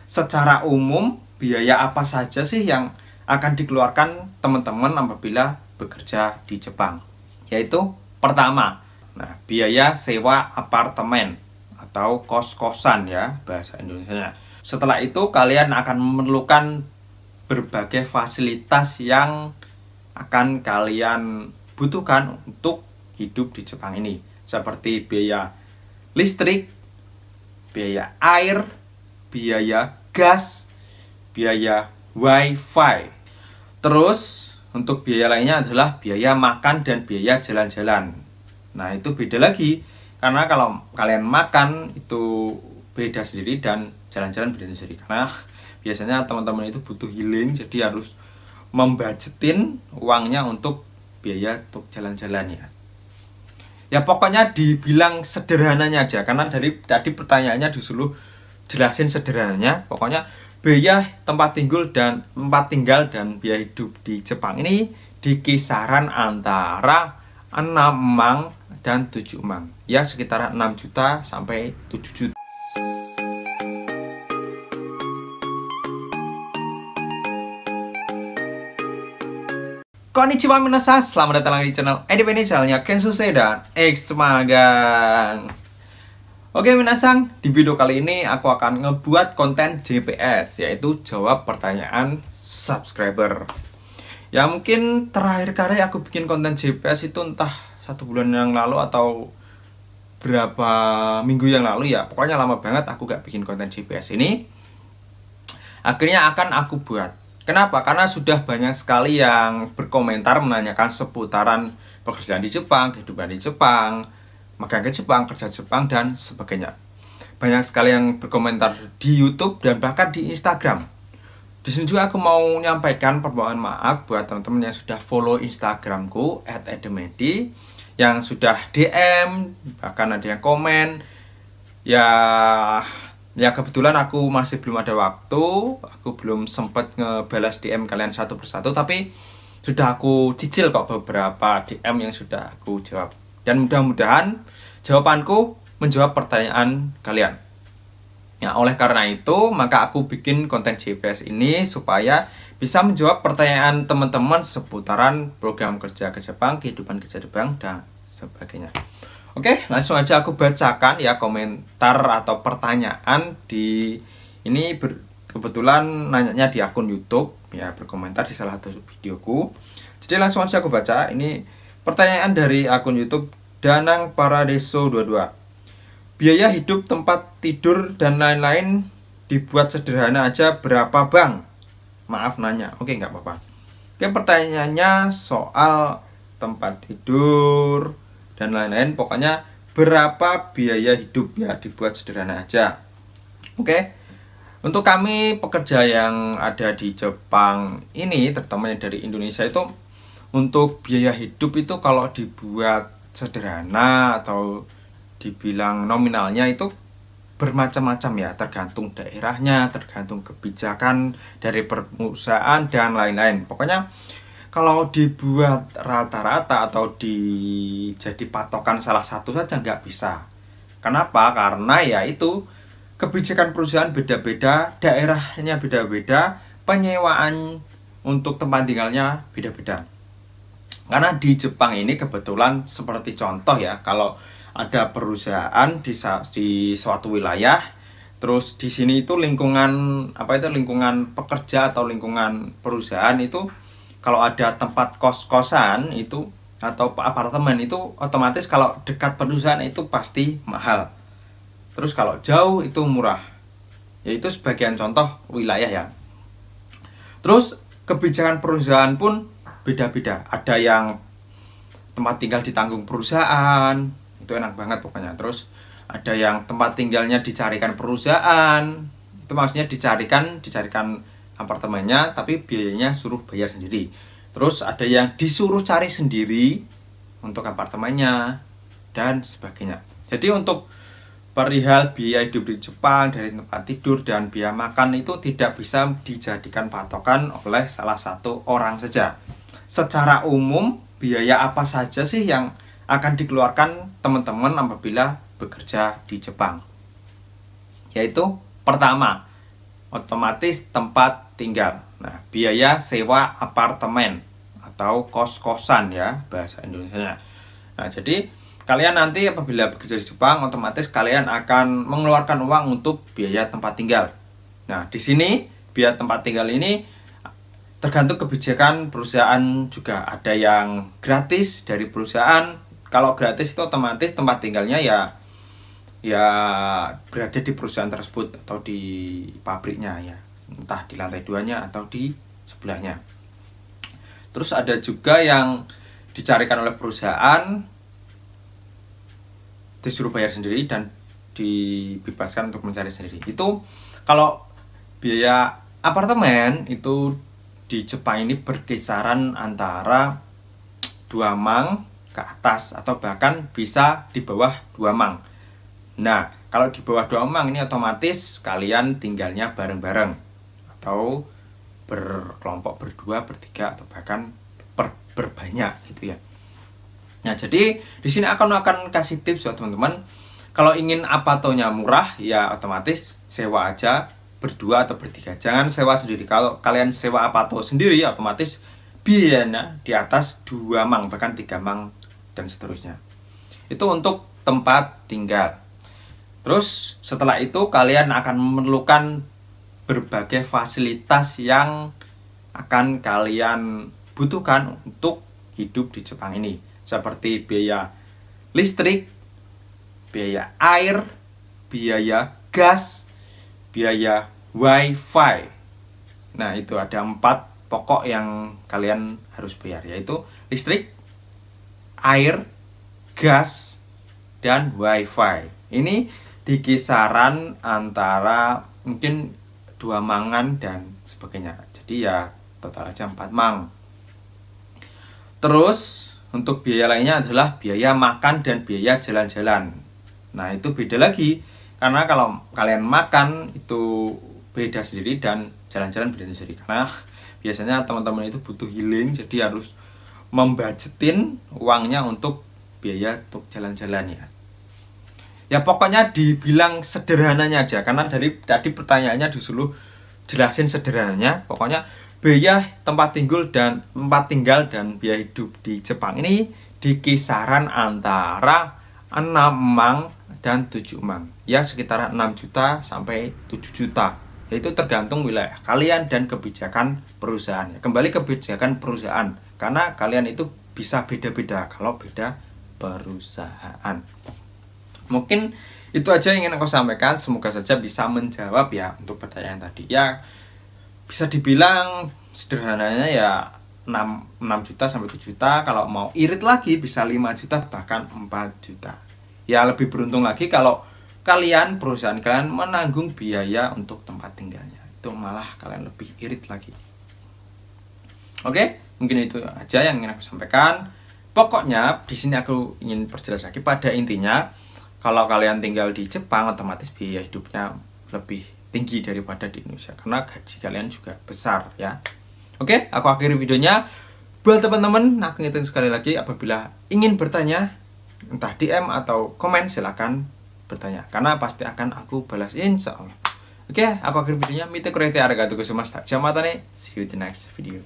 secara umum biaya apa saja sih yang akan dikeluarkan teman-teman apabila bekerja di Jepang? Yaitu pertama, biaya sewa apartemen atau kos-kosan ya bahasa Indonesianya. Setelah itu kalian akan memerlukan berbagai fasilitas yang akan kalian butuhkan untuk hidup di Jepang ini, seperti biaya listrik, biaya air, biaya gas, biaya wifi. Terus untuk biaya lainnya adalah biaya makan dan biaya jalan-jalan. Nah itu beda lagi, karena kalau kalian makan itu beda sendiri dan jalan-jalan beda sendiri. Karena biasanya teman-teman itu butuh healing, jadi harus membudgetin uangnya untuk biaya untuk jalan-jalannya. Ya pokoknya dibilang sederhananya aja, karena dari tadi pertanyaannya disuruh jelasin sederhananya. Pokoknya biaya tempat tinggal dan biaya hidup di Jepang ini di kisaran antara 6 emang dan 7 emang. Ya sekitar 6 juta sampai 7 juta. Konnichiwa minasan, selamat datang lagi di channel EDP ini, channelnya Kensuse dan X Magang. Oke minasan, di video kali ini aku akan ngebuat konten JPS, yaitu jawab pertanyaan subscriber. Ya mungkin terakhir kali aku bikin konten JPS itu entah 1 bulan yang lalu atau berapa minggu yang lalu ya. Pokoknya lama banget aku gak bikin konten JPS ini. Akhirnya akan aku buat. Kenapa? Karena sudah banyak sekali yang berkomentar menanyakan seputaran pekerjaan di Jepang, kehidupan di Jepang, magang ke Jepang, kerja Jepang, dan sebagainya. Banyak sekali yang berkomentar di YouTube dan bahkan di Instagram. Di sini juga aku mau menyampaikan permohonan maaf buat teman-teman yang sudah follow Instagramku @edemedi, yang sudah DM, bahkan ada yang komen. Ya kebetulan aku masih belum ada waktu, aku belum sempat ngebalas DM kalian satu persatu, tapi sudah aku cicil kok beberapa DM yang sudah aku jawab. Dan mudah-mudahan jawabanku menjawab pertanyaan kalian. Ya, oleh karena itu, maka aku bikin konten JPS ini supaya bisa menjawab pertanyaan teman-teman seputaran program kerja ke Jepang, kehidupan kerja di Jepang, dan sebagainya. Oke, langsung aja aku bacakan ya komentar atau pertanyaan di ini. Kebetulan nanyanya di akun YouTube ya, berkomentar di salah satu videoku. Jadi langsung aja aku baca. Ini pertanyaan dari akun YouTube Danang Paradeso 22. Biaya hidup, tempat tidur dan lain-lain dibuat sederhana aja berapa bang? Maaf nanya. Oke, nggak apa-apa. Oke, pertanyaannya soal tempat tidur dan lain-lain, pokoknya berapa biaya hidup ya, dibuat sederhana aja. Oke, untuk kami pekerja yang ada di Jepang ini, terutama yang dari Indonesia itu, untuk biaya hidup itu kalau dibuat sederhana atau dibilang nominalnya itu bermacam-macam ya, tergantung daerahnya, tergantung kebijakan dari perusahaan dan lain-lain. Pokoknya kalau dibuat rata-rata atau jadi patokan salah satu saja nggak bisa. Kenapa? Karena ya itu kebijakan perusahaan beda-beda, daerahnya beda-beda, penyewaan untuk tempat tinggalnya beda-beda. Karena di Jepang ini kebetulan seperti contoh ya, kalau ada perusahaan di suatu wilayah, terus di sini itu lingkungan lingkungan pekerja atau lingkungan perusahaan itu, kalau ada tempat kos-kosan itu atau apartemen itu otomatis kalau dekat perusahaan itu pasti mahal. Terus kalau jauh itu murah. Yaitu sebagian contoh wilayah ya. Terus kebijakan perusahaan pun beda-beda. Ada yang tempat tinggal ditanggung perusahaan, itu enak banget pokoknya. Terus ada yang tempat tinggalnya dicarikan perusahaan. Itu maksudnya dicarikan apartemennya, tapi biayanya suruh bayar sendiri. Terus ada yang disuruh cari sendiri untuk apartemennya dan sebagainya. Jadi untuk perihal biaya hidup di Jepang, dari tempat tidur dan biaya makan itu tidak bisa dijadikan patokan oleh salah satu orang saja. Secara umum, biaya apa saja sih yang akan dikeluarkan teman-teman apabila bekerja di Jepang? Yaitu pertama, otomatis tempat tinggal. Nah, biaya sewa apartemen atau kos-kosan ya bahasa Indonesianya. Nah, jadi kalian nanti apabila bekerja di Jepang, otomatis kalian akan mengeluarkan uang untuk biaya tempat tinggal. Nah, di sini biaya tempat tinggal ini tergantung kebijakan perusahaan juga. Ada yang gratis dari perusahaan. Kalau gratis itu otomatis tempat tinggalnya ya berada di perusahaan tersebut atau di pabriknya ya, entah di lantai 2-nya atau di sebelahnya. Terus ada juga yang dicarikan oleh perusahaan, disuruh bayar sendiri dan dibebaskan untuk mencari sendiri. Itu kalau biaya apartemen itu di Jepang ini berkisaran antara 2 mang ke atas atau bahkan bisa di bawah 2 mang. Nah, kalau di bawah 2 mang ini otomatis kalian tinggalnya bareng-bareng atau berkelompok berdua, bertiga atau bahkan berbanyak gitu ya. Nah, jadi di sini akan kasih tips buat teman-teman. Kalau ingin apatonya murah ya otomatis sewa aja berdua atau bertiga. Jangan sewa sendiri. Kalau kalian sewa apato sendiri otomatis biayanya di atas 2 mang bahkan 3 mang dan seterusnya. Itu untuk tempat tinggal. Terus setelah itu kalian akan memerlukan berbagai fasilitas yang akan kalian butuhkan untuk hidup di Jepang ini, seperti biaya listrik, biaya air, biaya gas, biaya wifi. Nah, itu ada 4 pokok yang kalian harus bayar, yaitu listrik, air, gas, dan wifi. Ini di kisaran antara mungkin 2 mangan dan sebagainya. Jadi ya total aja 4 mang. Terus untuk biaya lainnya adalah biaya makan dan biaya jalan-jalan. Nah, itu beda lagi. Karena kalau kalian makan itu beda sendiri dan jalan-jalan beda sendiri. Karena biasanya teman-teman itu butuh healing, jadi harus membudgetin uangnya untuk biaya untuk jalan-jalan ya. Ya pokoknya dibilang sederhananya aja, karena dari tadi pertanyaannya disuruh jelasin sederhananya. Pokoknya biaya tempat tinggal dan biaya hidup di Jepang ini di kisaran antara 6 mang dan 7 mang. Ya sekitar 6 juta sampai 7 juta. Yaitu tergantung wilayah kalian dan kebijakan perusahaan. Kembali kebijakan perusahaan, karena kalian itu bisa beda-beda kalau beda perusahaan. Mungkin itu aja yang ingin aku sampaikan. Semoga saja bisa menjawab ya untuk pertanyaan tadi. Ya bisa dibilang sederhananya ya 6 juta sampai 7 juta. Kalau mau irit lagi bisa 5 juta bahkan 4 juta. Ya lebih beruntung lagi kalau kalian, perusahaan kalian menanggung biaya untuk tempat tinggalnya. Itu malah kalian lebih irit lagi. Oke, mungkin itu aja yang ingin aku sampaikan. Pokoknya di sini aku ingin perjelas lagi, pada intinya kalau kalian tinggal di Jepang otomatis biaya hidupnya lebih tinggi daripada di Indonesia karena gaji kalian juga besar ya. Oke, aku akhiri videonya. Buat teman-teman, aku ingetin sekali lagi, apabila ingin bertanya entah DM atau komen, silahkan bertanya karena pasti akan aku balas insya Allah. Oke, aku akhiri videonya. Mite kurete arigatou gozaimasu. See you in the next video.